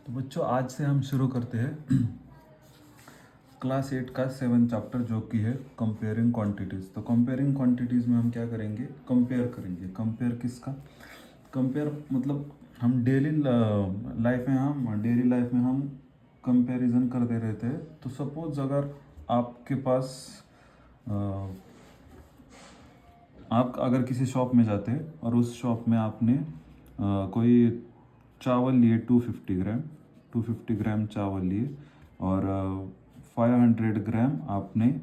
तो बच्चों आज से हम शुरू करते हैं क्लास 8 का 7 चैप्टर जो कि है कंपेयरिंग क्वांटिटीज़। तो कंपेयरिंग क्वांटिटीज़ में हम क्या करेंगे, कंपेयर करेंगे। कंपेयर किसका, कंपेयर मतलब हम डेली लाइफ में हम कंपैरिजन करते रहते हैं। तो सपोज अगर आपके पास आप अगर किसी शॉप में जाते हैं और उस शॉप में आपने कोई चावल लिए 250 ग्राम चावल लिए और 500 ग्राम आपने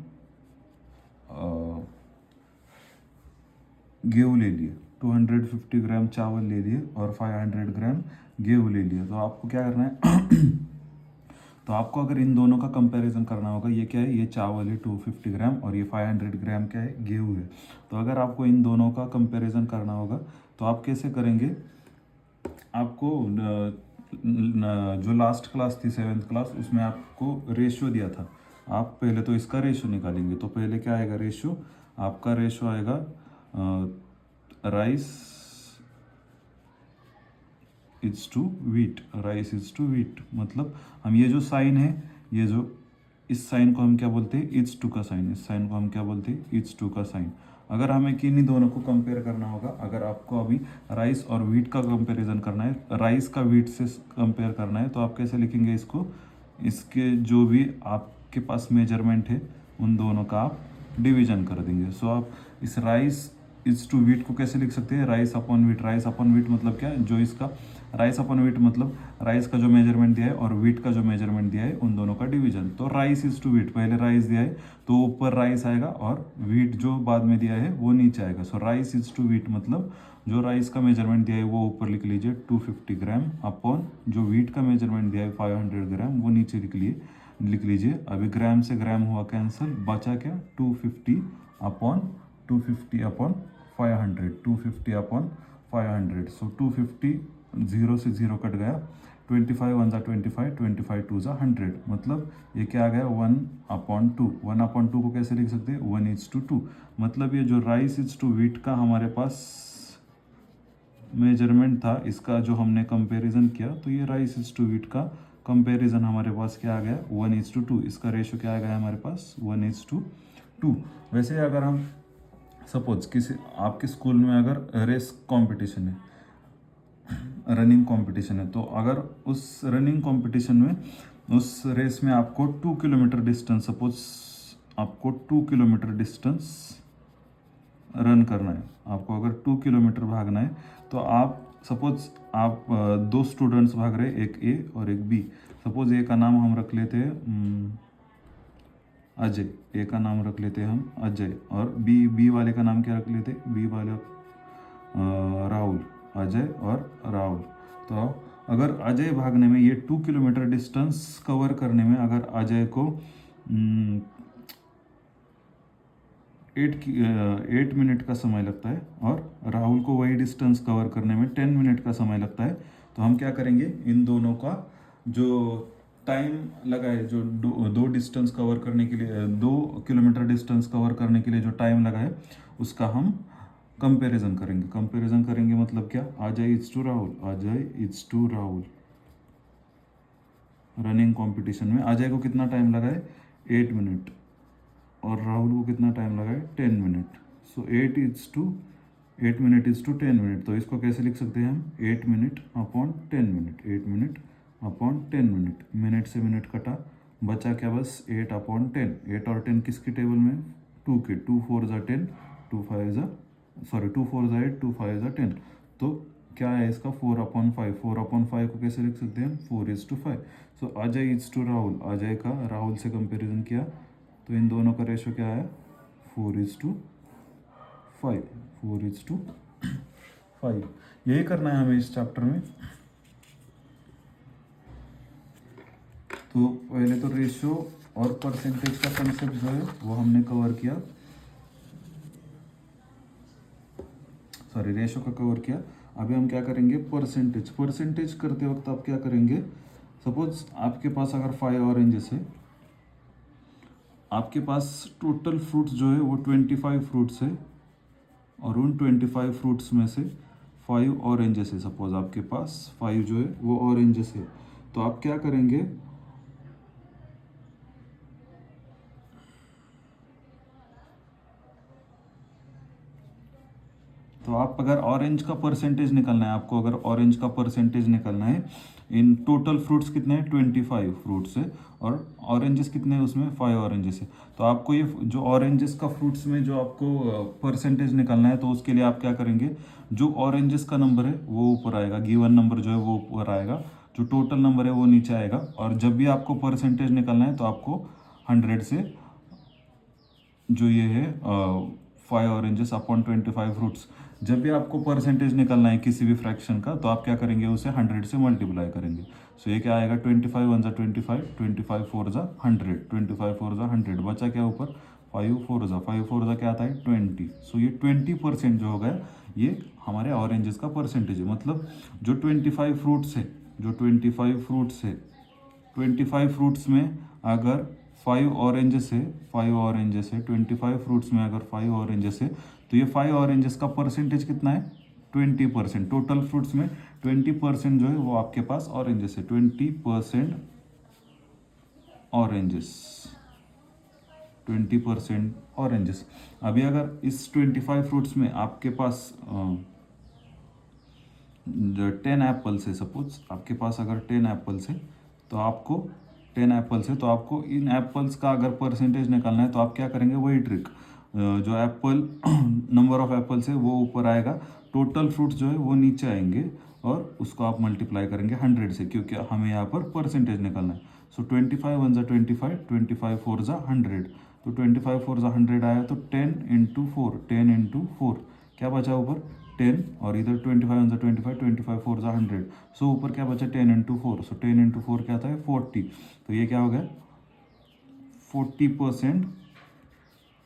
गेहूँ ले लिए। 250 ग्राम चावल ले लिए और 500 ग्राम गेहूँ ले लिए। तो आपको क्या करना है तो आपको अगर इन दोनों का कंपैरिजन करना होगा, ये क्या है, ये चावल है 250 ग्राम और ये 500 ग्राम क्या है, गेहूँ है। तो अगर आपको इन दोनों का कंपैरिजन करना होगा तो आप कैसे करेंगे, आपको जो लास्ट क्लास थी 7th क्लास, उसमें आपको रेशियो दिया था। आप पहले तो इसका रेशियो निकालेंगे। तो पहले क्या आएगा रेशियो, आपका रेशियो आएगा rice is to wheat. Rice is to wheat मतलब हम ये जो साइन है, ये जो इस साइन को हम क्या बोलते हैं, इज टू का साइन। इस साइन को हम क्या बोलते हैं, इज टू का साइन। अगर हमें किन्हीं दोनों को कंपेयर करना होगा, अगर आपको अभी राइस और वीट का कंपैरिजन करना है, राइस का वीट से कंपेयर करना है, तो आप कैसे लिखेंगे इसको, इसके जो भी आपके पास मेजरमेंट है उन दोनों का आप डिवीजन कर देंगे। सो आप इस राइस इज टू वीट को कैसे लिख सकते हैं, rice upon wheat. Rice upon wheat मतलब क्या है, जो इसका राइस अपॉन वीट मतलब राइस का जो मेजरमेंट दिया है और वीट का जो मेजरमेंट दिया है उन दोनों का डिवीजन। तो राइस इज टू वीट, पहले राइस दिया है तो ऊपर राइस आएगा और वीट जो बाद में दिया है वो नीचे आएगा। सो राइस इज टू वीट मतलब जो राइस का मेजरमेंट दिया है वो ऊपर लिख लीजिए 250 ग्राम, अपॉन जो वीट का मेजरमेंट दिया है 500 ग्राम वो नीचे लिख लीजिए। अभी ग्राम से ग्राम हुआ कैंसिल, बचा क्या 250 अपॉन 500, 250 अपॉन 500। सो 250 0 से 0 कट गया, 25 1 ज़ा 25, 25 2 ज़ा 100 मतलब ये क्या आ गया 1/2। 1/2 को कैसे लिख सकते हैं, 1:2। मतलब ये जो राइस इज टू वीट का हमारे पास मेजरमेंट था, इसका जो हमने कंपैरिजन किया, तो ये राइस इज टू वीट का कंपैरिजन हमारे पास क्या आ गया 1:2। इसका रेशियो क्या आ गया हमारे पास 1:2। वैसे अगर हम सपोज किसी आपके स्कूल में अगर रेस कंपटीशन है, रनिंग कंपटीशन है, तो अगर उस रनिंग कंपटीशन में उस रेस में आपको 2 किलोमीटर डिस्टेंस, सपोज आपको 2 किलोमीटर डिस्टेंस रन करना है, आपको अगर 2 किलोमीटर भागना है, तो आप सपोज आप दो स्टूडेंट्स भाग रहे हैं, एक ए और एक बी। सपोज ए का नाम हम रख लेते हैं अजय, ए का नाम रख लेते हैं हम अजय, और बी वाले का नाम क्या रख लेते हैं, बी वाले राहुल। अजय और राहुल। तो अगर अजय भागने में, ये 2 किलोमीटर डिस्टेंस कवर करने में अगर अजय को 8 मिनट का समय लगता है और राहुल को वही डिस्टेंस कवर करने में 10 मिनट का समय लगता है, तो हम क्या करेंगे, इन दोनों का जो टाइम लगा है, जो दो डिस्टेंस कवर करने के लिए, 2 किलोमीटर डिस्टेंस कवर करने के लिए जो टाइम लगा है, उसका हम कंपैरिजन करेंगे। कंपैरिजन करेंगे मतलब क्या, Ajay is to Rahul, Ajay is to Rahul. Running competition में अजय को कितना टाइम लगा है 8 मिनट और राहुल को कितना टाइम लगा है 10 minute. So 8 minute is to 10 minute. तो इसको कैसे लिख सकते हैं हम, 8 minute upon 10 minute, 8 minute upon 10 minute. Minute से मिनट कटा, बचा क्या बस 8 अपॉन 10। 8 और 10 किसकी टेबल में, 2 के, 2 4 ज़ा 10, 2 4 ज़ा 8, 2 5 ज़ा 10। तो क्या है इसका 4/5। 4/5 को कैसे लिख सकते हैं, 4:5। सो अजय इज टू राहुल, अजय का राहुल से कंपैरिजन किया तो इन दोनों का रेशो क्या है 4:5, 4:5। यही करना है हमें इस चैप्टर में। तो पहले तो रेशियो और परसेंटेज का कंसेप्ट जो है वो हमने कवर किया, रेशियो का कवर किया। अभी हम क्या करेंगे, परसेंटेज करते वक्त आप क्या करेंगे, सपोज आपके पास अगर 5 ऑरेंजेस है, आपके पास टोटल फ्रूट्स जो है वो 25 फ्रूट्स है और उन 25 फ्रूट्स में से 5 ऑरेंजेस है। सपोज आपके पास 5 जो है वो ऑरेंजेस है, तो आप क्या करेंगे, तो आप अगर ऑरेंज का परसेंटेज निकलना है आपको, अगर ऑरेंज का परसेंटेज निकलना है, इन टोटल फ्रूट्स कितने हैं, 25 फ्रूट्स है, और ऑरेंजेस कितने हैं उसमें, 5 ऑरेंजेस है। तो आपको ये जो ऑरेंजेस का फ्रूट्स में जो आपको परसेंटेज निकलना है, तो उसके लिए आप क्या करेंगे, जो ऑरेंजेस का नंबर है वो ऊपर आएगा, गिवन नंबर जो है वो ऊपर आएगा, जो टोटल नंबर है वो नीचे आएगा। और जब भी आपको परसेंटेज निकलना है तो आपको 100 से जो ये है 5 ऑरेंजेस अपॉन 25 फ्रूट्स, जब भी आपको परसेंटेज निकलना है किसी भी फ्रैक्शन का, तो आप क्या करेंगे, उसे 100 से मल्टीप्लाई करेंगे। सो ये क्या आएगा, 25 1 25, 25 4 100, 25 4 100, बचा क्या ऊपर, 5 4 क्या आता है, 20। सो ये 20% जो हो गया, ये हमारे ऑरेंजेस का परसेंटेज है। मतलब जो 25 फ्रूट्स है, जो 25 फ्रूट्स है, 25 फ्रूट्स में अगर 5 ऑरेंजेस है, 5 ऑरेंजेस है, 25 फ्रूट्स में अगर 5 ऑरेंजेस है, तो ये 5 ऑरेंजेस का परसेंटेज कितना है, 20%। टोटल फ्रूट्स में 20% जो है वो आपके पास ऑरेंजेस है, 20% ऑरेंजेस, 20% ऑरेंजेस। अभी अगर इस 25 फ्रूट्स में आपके पास 10 एप्पल्स है, सपोज आपके पास अगर 10 एप्पल्स है, तो आपको 10 एप्पल्स है, तो आपको इन एप्पल्स का अगर परसेंटेज निकालना है, तो आप क्या करेंगे, वही ट्रिक, जो एप्पल नंबर ऑफ एप्पल्स है वो ऊपर आएगा, टोटल फ्रूट्स जो है वो नीचे आएंगे, और उसको आप मल्टीप्लाई करेंगे 100 से, क्योंकि हमें यहाँ पर परसेंटेज निकालना है। सो 25 1 25, 25 4 100, तो 25 4 100 आया, तो 10 इंटू 4, 10 इंटू 4 क्या बचा ऊपर, 10, और इधर 25 1 25, 25 4 100, सो ऊपर क्या बचा, 10 इंटू 4, सो 10 इंटू 4 क्या आता है, 40। तो ये क्या हो गया, 40%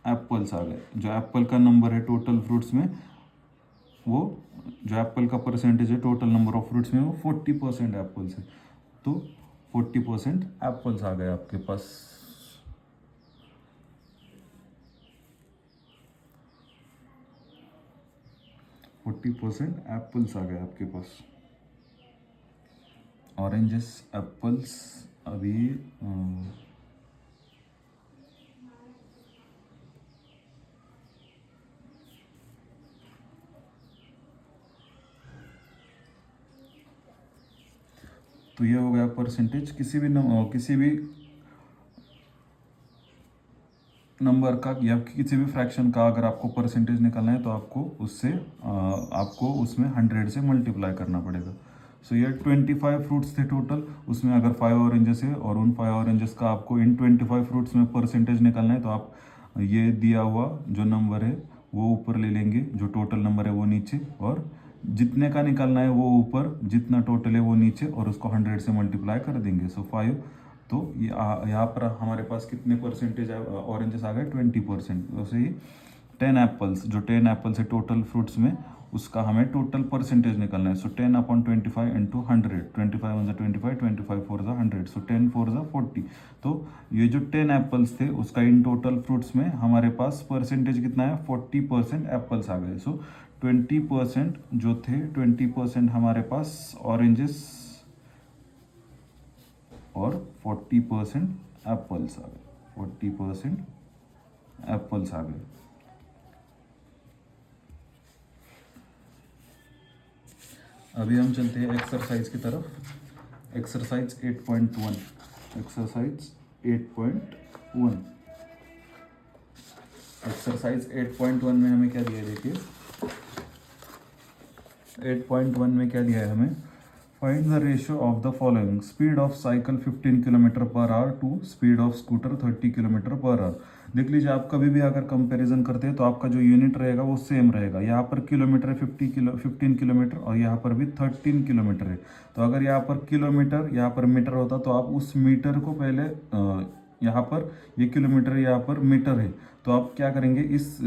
एप्पल्स आ गए। जो एप्पल का नंबर है टोटल फ्रूट्स में, वो जो एप्पल का परसेंटेज है टोटल नंबर ऑफ फ्रूट्स में, वो 40% एप्पल्स है। तो 40% एप्पल्स आ गए आपके पास। एप्पल्स आ गए आपके पास, ऑरेंजेस, एप्पल्स। अभी तो ये हो गया परसेंटेज। किसी भी नंबर का या किसी भी फ्रैक्शन का अगर आपको परसेंटेज निकालना है, तो आपको उसमें 100 से मल्टीप्लाई करना पड़ेगा। सो ये 25 फ्रूट्स थे टोटल, उसमें अगर 5 ऑरेंजेस है, और उन 5 ऑरेंजेस का आपको इन 25 फ्रूट्स में परसेंटेज निकालना है, तो आप ये दिया हुआ जो नंबर है वो ऊपर ले लेंगे, जो टोटल नंबर है वो नीचे, और जितने का निकालना है वो ऊपर, जितना टोटल है वो नीचे, और उसको 100 से मल्टीप्लाई कर देंगे। सो 5, तो यहाँ पर हमारे पास कितने परसेंटेज ऑरेंजेस आ गए, 20%। वैसे ही 10 एप्पल्स, जो 10 एप्पल्स है टोटल फ्रूट्स में, उसका हमें टोटल परसेंटेज निकालना है। सो 10 अपॉन 25 इंटू 100, 25 1 25, 25 4 100, सो 10 4 40। तो ये जो 10 एप्पल्स थे, उसका इन टोटल फ्रूट्स में हमारे पास परसेंटेज कितना है, 40% एप्पल्स आ गए। सो 20% जो थे, 20% हमारे पास ऑरेंजेस, और 40% एप्पल्स आ गए, 40% एप्पल्स आ गए। अभी हम चलते हैं एक्सरसाइज की तरफ। एक्सरसाइज 8.1, एक्सरसाइज 8.1, एक्सरसाइज 8.1 में हमें क्या दिया है, देखिए 8.1 में क्या दिया है हमें, find the ratio of the following, speed of cycle 15 kilometre per hour to speed of scooter 30 kilometre per hour. देख लीजिए, आप कभी भी अगर कंपैरिजन करते हैं, तो आपका जो यूनिट रहेगा वो सेम रहेगा। यहाँ पर किलोमीटर है 15 किलोमीटर, और यहाँ पर भी 13 किलोमीटर है। तो अगर यहाँ पर किलोमीटर, यहाँ पर मीटर होता, तो आप उस मीटर को पहले यहाँ पर ये किलोमीटर, यहाँ पर मीटर है, तो आप क्या करेंगे,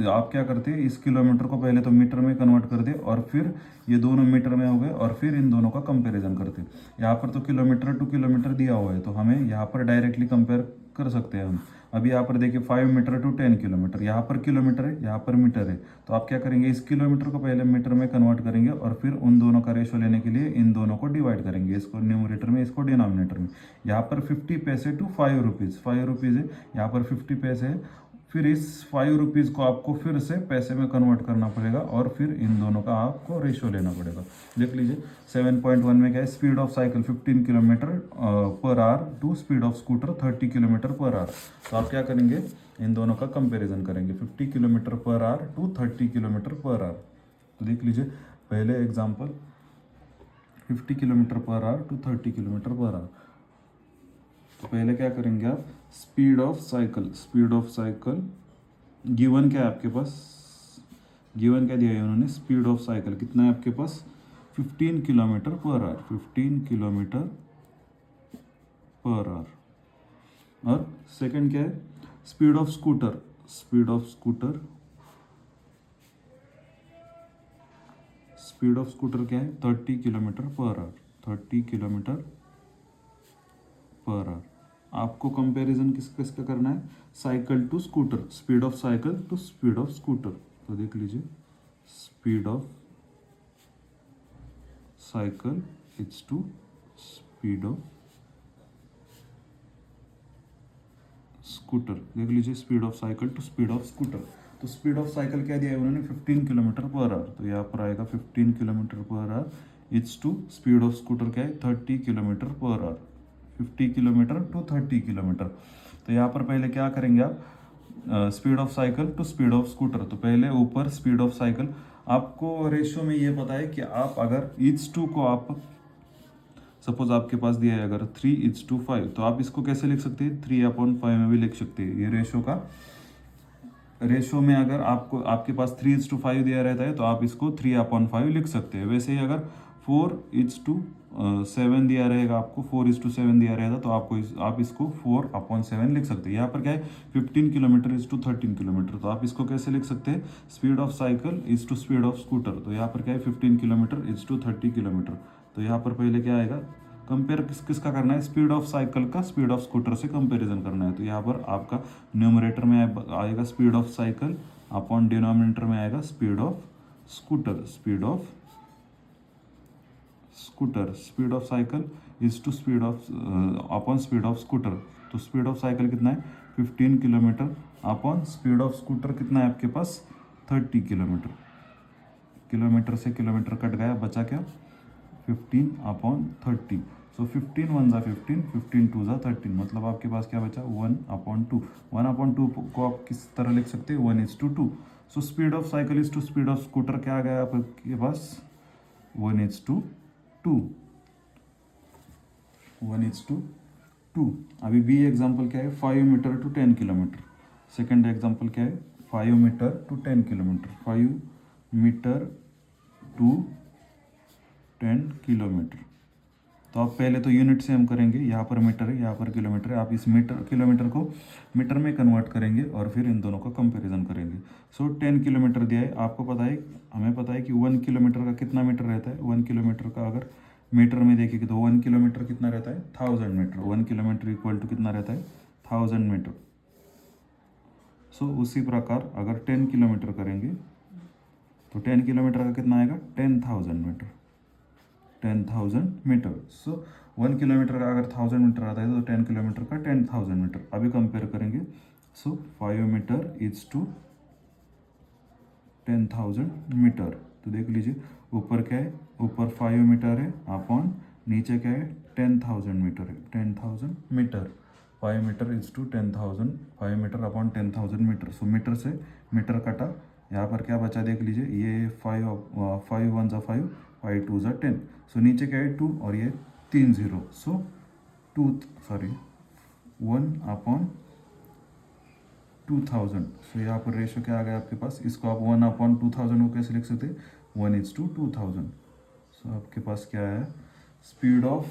आप क्या करते हैं, इस किलोमीटर को पहले तो मीटर में कन्वर्ट कर दे, और फिर ये दोनों मीटर में हो गए, और फिर इन दोनों का कंपैरिजन करते हैं। यहाँ पर तो किलोमीटर टू किलोमीटर दिया हुआ है, तो हमें यहाँ पर डायरेक्टली कंपेयर कर सकते हैं हम। अभी यहाँ पर देखिए 5 मीटर टू 10 किलोमीटर, यहाँ पर किलोमीटर है, यहाँ पर मीटर है, तो आप क्या करेंगे, इस किलोमीटर को पहले मीटर में कन्वर्ट करेंगे और फिर उन दोनों का रेशो लेने के लिए इन दोनों को डिवाइड करेंगे, इसको न्यूमरेटर में, इसको डिनोमिनेटर में। यहाँ पर 50 पैसे टू 5 रुपीज़, 5 रुपीज़ है, यहाँ पर 50 पैसे है, फिर इस 5 रुपीज़ को आपको फिर से पैसे में कन्वर्ट करना पड़ेगा और फिर इन दोनों का आपको रेशो लेना पड़ेगा। देख लीजिए 7.1 में क्या है, speed of cycle 15 kilometre per hour to speed of scooter 30 kilometre per hour. तो आप क्या करेंगे, इन दोनों का कंपैरिजन करेंगे, 50 kilometre per hour to 30 kilometre per hour. तो देख लीजिए पहले example 50 kilometre per hour to 30 kilometre per hour. तो पहले क्या करेंगे आप, स्पीड ऑफ साइकिल गिवन क्या है आपके पास, गिवन क्या दिया है उन्होंने, स्पीड ऑफ साइकिल कितना है आपके पास 15 kilometre per our, 15 kilometre per our. और सेकंड क्या है, स्पीड ऑफ स्कूटर क्या है 30 kilometre per hour, 30 kilometre per hour. आपको कंपैरिजन किसका करना है, cycle to scooter, speed of cycle to speed of scooter. तो देख लीजिए speed of cycle it's to speed of scooter. देख लीजिए speed of cycle to speed of scooter. तो स्पीड ऑफ साइकिल क्या दिया है उन्होंने 15 किलोमीटर पर आवर, तो यहाँ पर आएगा 15 kilometre per hour it's to speed of scooter क्या है 30 kilometre per our, 50 kilometre to 30 kilometre. तो यहाँ पर पहले क्या करेंगे आप, speed of cycle to speed of scooter. तो पहले ऊपर स्पीड ऑफ साइकिल, आपको रेशियो में ये पता है कि आप अगर ईच टू को आप सपोज आपके पास दिया है अगर 3:5, तो आप इसको कैसे लिख सकते हैं 3/5 में भी लिख सकते हैं। ये रेशो का रेशो में अगर आपको आपके पास 3:5 दिया रहता है तो आप इसको 3/5 लिख सकते हैं। वैसे ही अगर 4:7 दिया रहेगा, आपको 4:7 दिया रहेगा तो आप इसको 4/7 लिख सकते हैं। यहाँ पर क्या है 15 किलोमीटर इज टू 13 किलोमीटर, तो आप इसको कैसे लिख सकते हैं, speed of cycle is to speed of scooter. तो यहाँ पर क्या है 15 किलोमीटर इज टू 30 किलोमीटर। तो यहाँ पर पहले क्या आएगा, कंपेयर किसका करना है, स्पीड ऑफ साइकिल का स्पीड ऑफ स्कूटर से कंपैरिजन करना है। तो यहाँ पर आपका न्यूमरेटर में आएगा speed of cycle upon denominator में आएगा speed of scooter, speed of cycle is to speed of upon speed of scooter. तो स्पीड ऑफ साइकिल कितना है 15 kilometre upon speed of scooter कितना है आपके पास 30 किलोमीटर। किलोमीटर से किलोमीटर कट गया, बचा क्या 15/30। सो 15 1 ज़ा 15, 15 2 ज़ा 13, मतलब आपके पास क्या बचा 1/2। 1/2 को आप किस तरह लिख सकते हैं 1:2। So speed of cycle is to speed of scooter क्या आ गया आपके पास 1:2। 1:2। अभी बी एग्जाम्पल क्या है 5 metre to 10 kilometre. Second example क्या है 5 metre to 10 kilometre, 5 metre to 10 kilometre. तो आप पहले तो यूनिट से हम करेंगे, यहाँ पर मीटर है, यहाँ पर किलोमीटर है, आप इस किलोमीटर को मीटर में कन्वर्ट करेंगे और फिर इन दोनों का कंपैरिजन करेंगे। सो 10 किलोमीटर दिया है, आपको पता है, हमें पता है कि 1 किलोमीटर का कितना मीटर रहता है। 1 किलोमीटर का अगर मीटर में देखेंगे तो 1 किलोमीटर कितना रहता है 1000 मीटर। 1 किलोमीटर इक्वल टू कितना रहता है 1000 मीटर। सो उसी प्रकार अगर 10 किलोमीटर करेंगे तो 10 किलोमीटर का कितना आएगा 10,000 मीटर, 10,000 मीटर। सो 1 किलोमीटर का अगर 1000 मीटर आता है तो 10 किलोमीटर का 10,000 मीटर। अभी कंपेयर करेंगे। सो 5 मीटर इज टू 10,000 मीटर। तो देख लीजिए ऊपर क्या है, ऊपर 5 मीटर है अपॉन नीचे क्या है 10,000 मीटर है, 10,000 metre. 5 metre is to 10,000, 5 metre upon 10,000 metre. So metre से मीटर कटा, यहाँ पर क्या बचा देख लीजिए, ये 5 1 ज़ा 5, 5 2 ज़ा 10। सो नीचे क्या है 2 और ये 3 0। सो 1/2000। सो यहाँ पर रेशो क्या आ गया आपके पास, इसको आप 1/2000 को कैसे लिख सकते हैं 1:2000। सो आपके पास क्या है speed of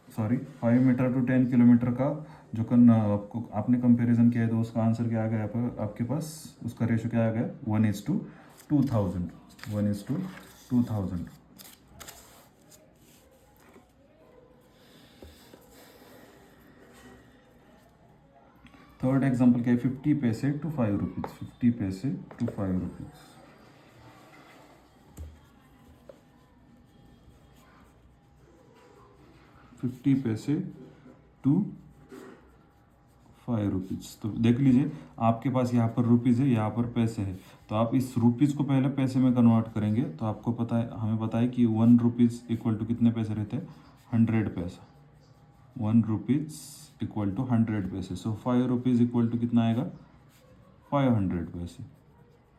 5 metre to 10 kilometre का जो आपने कंपैरिजन किया है तो उसका आंसर क्या आ गया आपके पास, उसका रेशो क्या आ गया 1:2000, 1:2000। थर्ड एग्जाम्पल क्या है, 50 पैसे टू 5 रुपीज़, 50 पैसे टू 5 रुपीज़। 50 पैसे टू 5 रुपीज़। तो देख लीजिए आपके पास यहाँ पर रुपीज़ है, यहाँ पर पैसे है, तो आप इस रुपीज़ को पहले पैसे में कन्वर्ट करेंगे। तो आपको पता है, हमें पता है कि 1 रुपीज़ इक्वल टू कितने पैसे रहते हैं, 100 पैसा। 1 रुपीज़ इक्वल टू 100 पैसे। सो 5 रुपीज़ इक्वल टू कितना आएगा, 500 पैसे।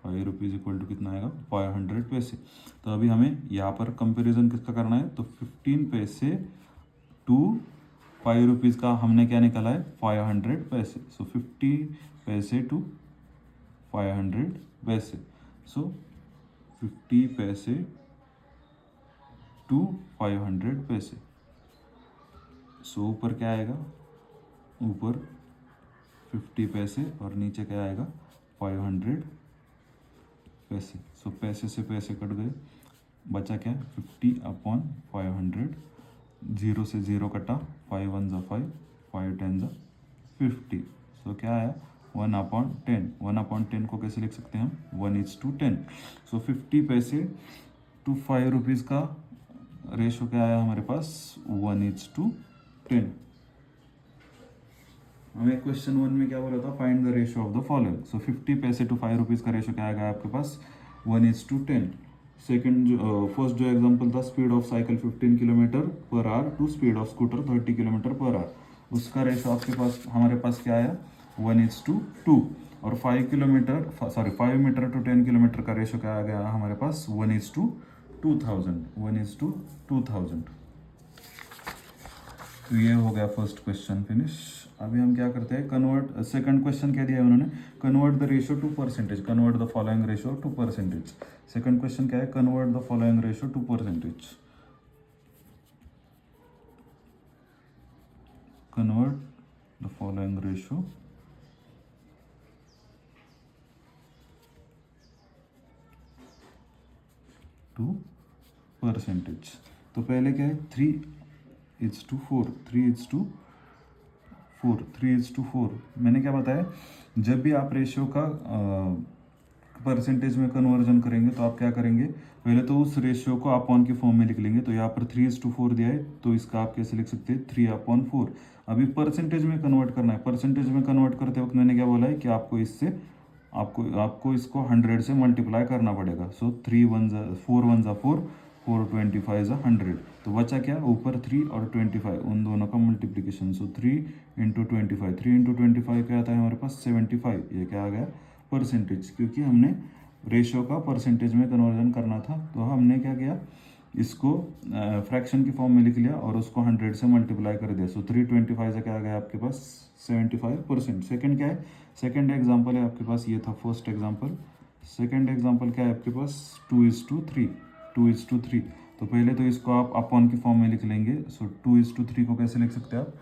5 रुपीज़ इक्वल टू कितना आएगा, 500 पैसे। तो अभी हमें यहाँ पर कंपेरिजन किसका करना है, तो 15 पैसे टू 5 रुपीज़ का हमने क्या निकाला है, 500 पैसे। सो 50 पैसे टू 500 पैसे। सो 50 पैसे टू 500 पैसे। सो ऊपर क्या आएगा, ऊपर 50 पैसे और नीचे क्या आएगा, 500 पैसे। सो पैसे से पैसे कट गए, बचा क्या, 50 अपॉन 500। 0 से 0 कटा, 5 1 ज़ा 5, 5 10 ज़ा 50। सो क्या आया, 1 अपॉन 10। 1 अपॉन 10 को कैसे लिख सकते हैं हम, 1:10। सो 50 पैसे टू 5 रुपीज़ का रेशो क्या आया हमारे पास, 1:10। हमें क्वेश्चन 1 में क्या बोला था, find the ratio of the following. So 50 पैसे टू 5 रुपीज़ का रेशो क्या आएगा आपके पास, 1:10। सेकंड जो फर्स्ट जो एग्जांपल था, speed of cycle 15 kilometre per hour to speed of scooter 30 kilometre per hour, उसका रेशो आपके पास हमारे पास क्या आया, 1:2। और 5 मीटर टू 10 किलोमीटर का रेशो क्या आ गया हमारे पास, 1:2000। 1:2000। तो ये हो गया फर्स्ट क्वेश्चन फिनिश। अभी हम क्या करते हैं, कन्वर्ट। सेकंड क्वेश्चन क्या दिया है उन्होंने, convert the ratio two percentage, convert the following ratio two percentage. Second question क्या है, convert the following ratio two percentage. Convert the following ratio two percentage. तो पहले क्या है, 3:4, 3:4। मैंने क्या बताया, जब भी आप रेशियो का परसेंटेज में कन्वर्जन करेंगे तो आप क्या करेंगे, पहले तो उस रेशियो को अपॉन की फॉर्म में लिख लेंगे। तो यहाँ पर 3:4 दिया है, तो इसका आप कैसे लिख सकते हैं, 3/4। अभी परसेंटेज में कन्वर्ट करना है। परसेंटेज में कन्वर्ट करते वक्त मैंने क्या बोला है कि आपको इससे आपको इसको 100 से मल्टीप्लाई करना पड़ेगा। सो 4 1 ज़ा 4, 4 25 ज़ा 100। तो बचा क्या, ऊपर 3 और 25, उन दोनों का मल्टीप्लिकेशन। सो 3 × 25, 3 × 25 क्या आता है हमारे पास, 75। ये क्या आ गया, परसेंटेज, क्योंकि हमने रेशियो का परसेंटेज में कन्वर्जन करना था। तो हमने क्या किया, इसको फ्रैक्शन की फॉर्म में लिख लिया और उसको 100 से मल्टीप्लाई कर दिया। सो 325 से क्या आ गया आपके पास, 75%। सेकंड क्या है, सेकंड एग्जांपल है आपके पास, ये था फर्स्ट एग्जांपल। सेकंड एग्जांपल क्या है आपके पास, 2:3। 2:3। तो पहले तो इसको आप अपॉन की फॉर्म में लिख लेंगे। सो 2:3 को कैसे लिख सकते हैं आप,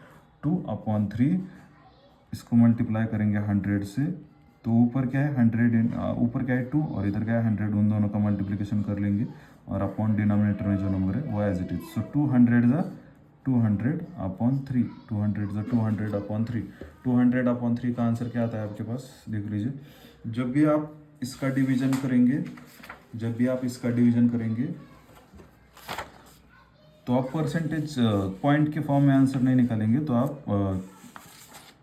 2/3। इसको मल्टीप्लाई करेंगे 100 से, तो ऊपर क्या है 100, ऊपर क्या है 2 और इधर क्या है 100, उन दोनों का मल्टीप्लिकेशन कर लेंगे और अपॉन डिनोमिनेटर में जो नंबर है वो एज इट इज। सो 200/3, 200/3। 200/3 का आंसर क्या आता है आपके पास, देख लीजिए। जब भी आप इसका डिवीजन करेंगे तो आप परसेंटेज पॉइंट के फॉर्म में आंसर नहीं निकालेंगे, तो आप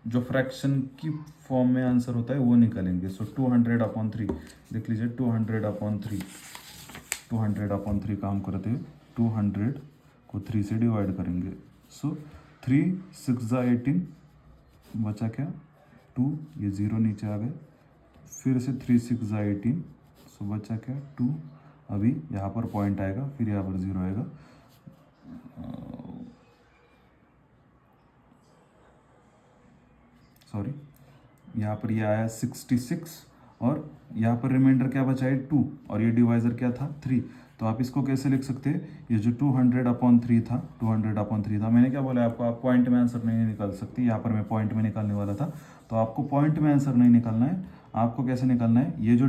जो फ्रैक्शन की फॉर्म में आंसर होता है वो निकालेंगे। सो 200/3, देख लीजिए 200/3 का हम करते हैं, 200 को 3 से डिवाइड करेंगे। सो 3 6 ज़ा 18, बचा क्या 2, ये 0 नीचे आ गए, फिर से 3 6 ज़ा 18, सो बचा क्या 2। अभी यहाँ पर पॉइंट आएगा, फिर यहाँ पर 0 आएगा। सॉरी, यहाँ पर ये आया 66 और यहाँ पर रिमाइंडर क्या बचा है 2 और ये डिवाइजर क्या था 3। तो आप इसको कैसे लिख सकते हैं, ये जो 200/3 था, 200/3 था। मैंने क्या बोला आपको, आप पॉइंट में आंसर नहीं निकाल सकते। यहाँ पर मैं पॉइंट में निकालने वाला था, तो आपको पॉइंट में आंसर नहीं निकालना है। आपको कैसे निकालना है, ये जो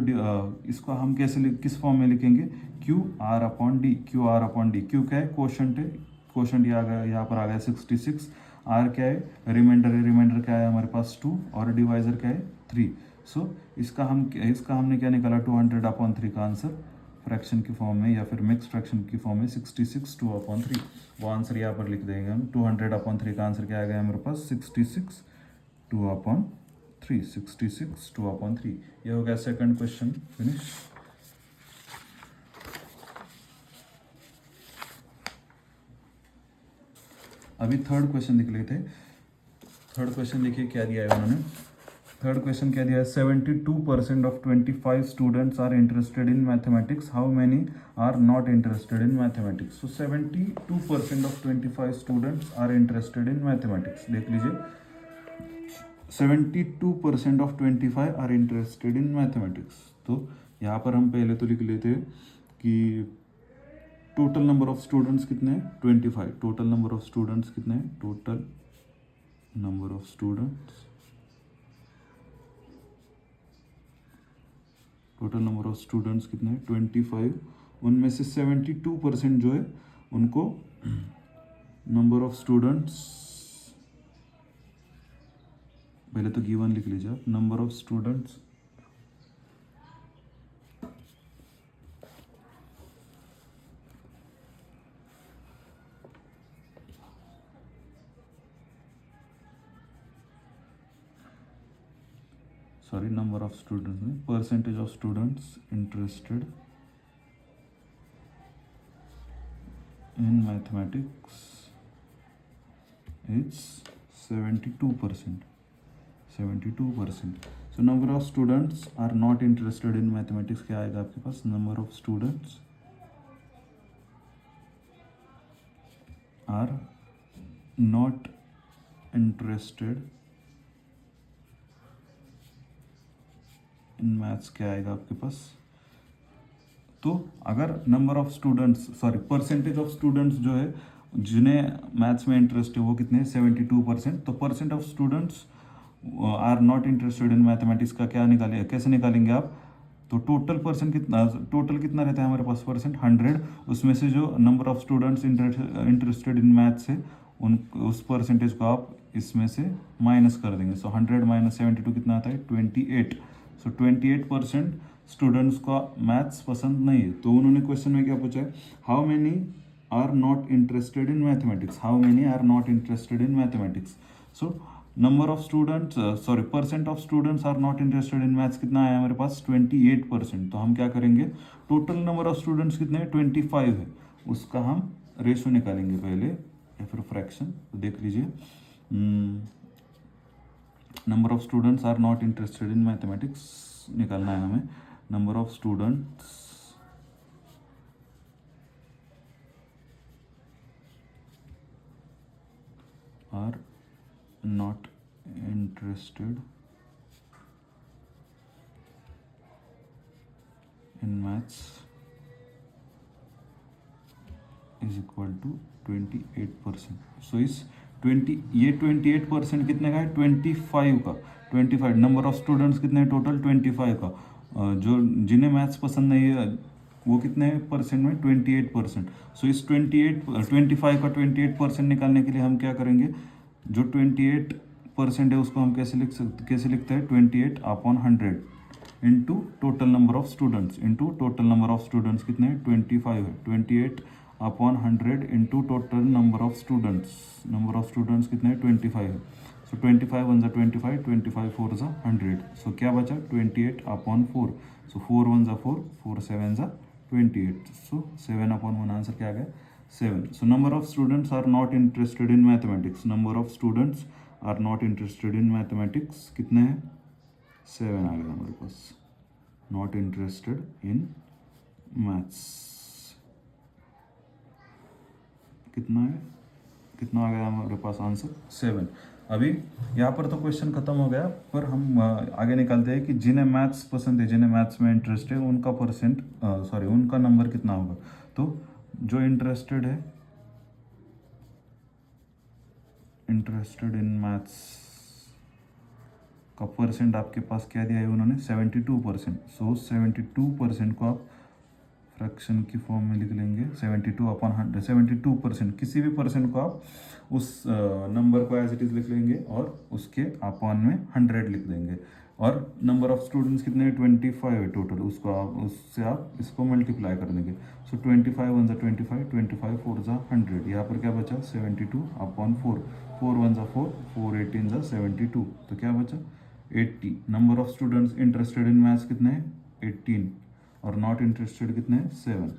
इसको हम किस फॉर्म में लिखेंगे, QR/D। QR/D, क्यू क्या है, क्वोशंट है। क्वोशंट यहाँ पर आ गया 66 आर क्या है, रिमाइंडर है, रिमाइंडर क्या है हमारे पास 2 और डिवाइजर क्या है 3। सो इसका हमने क्या निकाला 200/3 का आंसर फ्रैक्शन की फॉर्म में या फिर मिक्स फ्रैक्शन की फॉर्म में 66 2/3। वो आंसर यहाँ पर लिख देंगे हम। 200/3 का आंसर क्या आ गया हमारे पास 66 2/3। 66 2/3। ये हो गया सेकंड क्वेश्चन फिनिश। अभी थर्ड क्वेश्चन लिख लेते हैं। थर्ड क्वेश्चन देखिए क्या दिया है उन्होंने। थर्ड क्वेश्चन क्या दिया है, 72% of 25 students are interested in mathematics, how many are not interested in mathematics. So 72% of 25 students are interested in mathematics. देख लीजिए 72% of 25 are interested in mathematics. तो यहाँ पर हम पहले तो लिख लेते हैं कि टोटल नंबर ऑफ स्टूडेंट्स कितने हैं 25। टोटल नंबर ऑफ स्टूडेंट्स कितने हैं, total number of students, total number of students कितने हैं 25। उनमें से 72% जो है उनको नंबर ऑफ स्टूडेंट्स, पहले तो गिवन लिख लीजिए आप, number of students number of students में percentage of students interested in mathematics is 72%। 72%। so number of students are not interested in mathematics क्या आएगा आपके पास, number of students are not interested in maths क्या आएगा आपके पास। तो अगर number of students percentage of students जो है जिन्हें मैथ्स में इंटरेस्ट है वो कितने हैं 72%। तो percent of students are not interested in mathematics का क्या निकालेंगे, कैसे निकालेंगे आप। तो टोटल कितना रहता है हमारे पास परसेंट 100। उसमें से जो number of students interested in maths है उस परसेंटेज को आप इसमें से माइनस कर देंगे। सो 100 - 72 कितना आता है 28। सो 28% स्टूडेंट्स का मैथ्स पसंद नहीं है। तो उन्होंने क्वेश्चन में क्या पूछा है, how many are not interested in mathematics, how many are not interested in mathematics. So number of students percent of students are not interested in maths कितना है हमारे पास 28%। तो हम क्या करेंगे, टोटल नंबर ऑफ स्टूडेंट्स कितने हैं 25 है, उसका हम रेशो निकालेंगे पहले या फिर फ्रैक्शन। तो देख लीजिए number of students are not interested in mathematics निकालना है हमें। Number of students are not interested in maths is equal to 28%। So इस 28% कितने का है 25 का। 25 नंबर ऑफ स्टूडेंट्स कितने हैं टोटल 25 का। जो जिन्हें मैथ्स पसंद नहीं है वो कितने परसेंट में 28%। सो इस 25 का 28% निकालने के लिए हम क्या करेंगे, जो 28% है उसको हम कैसे लिखते हैं 28/100 into total number of students, into total number of students कितने हैं 25 है। 28/100 into total number of students, number of students कितने हैं 25 है। सो 25 1 = 25, 25 4 = 100। सो क्या बचा 28/4। सो 4 1 = 4, 4 7 = 28। सो 7/1 आंसर क्या आ गया 7। So number of students are not interested in mathematics, number of students are not interested in mathematics कितने हैं 7 आ गया हमारे पास, नॉट इंटरेस्टेड इन मैथ्स कितना आ गया हमारे पास आंसर 7। अभी यहाँ पर तो क्वेश्चन खत्म हो गया, पर हम आगे निकालते हैं कि जिन्हें मैथ्स पसंद है, जिन्हें मैथ्स में इंटरेस्ट है उनका उनका नंबर कितना होगा। तो जो इंटरेस्टेड इन मैथ्स का परसेंट आपके पास क्या दिया है उन्होंने 72%। सो 72% को आप फ्रैक्शन की फॉर्म में लिख लेंगे 72/100, 72%, किसी भी परसेंट को आप उस नंबर को एज इट इज़ लिख लेंगे और उसके अपॉन में 100 लिख देंगे। और नंबर ऑफ स्टूडेंट्स कितने 25 है टोटल, उसको आप उससे आप इसको मल्टीप्लाई कर देंगे। सो 25 1 ज़ा 25, 25 4 ज़ा 100, यहाँ पर क्या बचा 72/4, 4 1 ज़ा 4, 4 18 ज़ा 72, तो क्या बचा 80। Number of students interested in maths कितने हैं 18 और नॉट इंटरेस्टेड कितने हैं 7।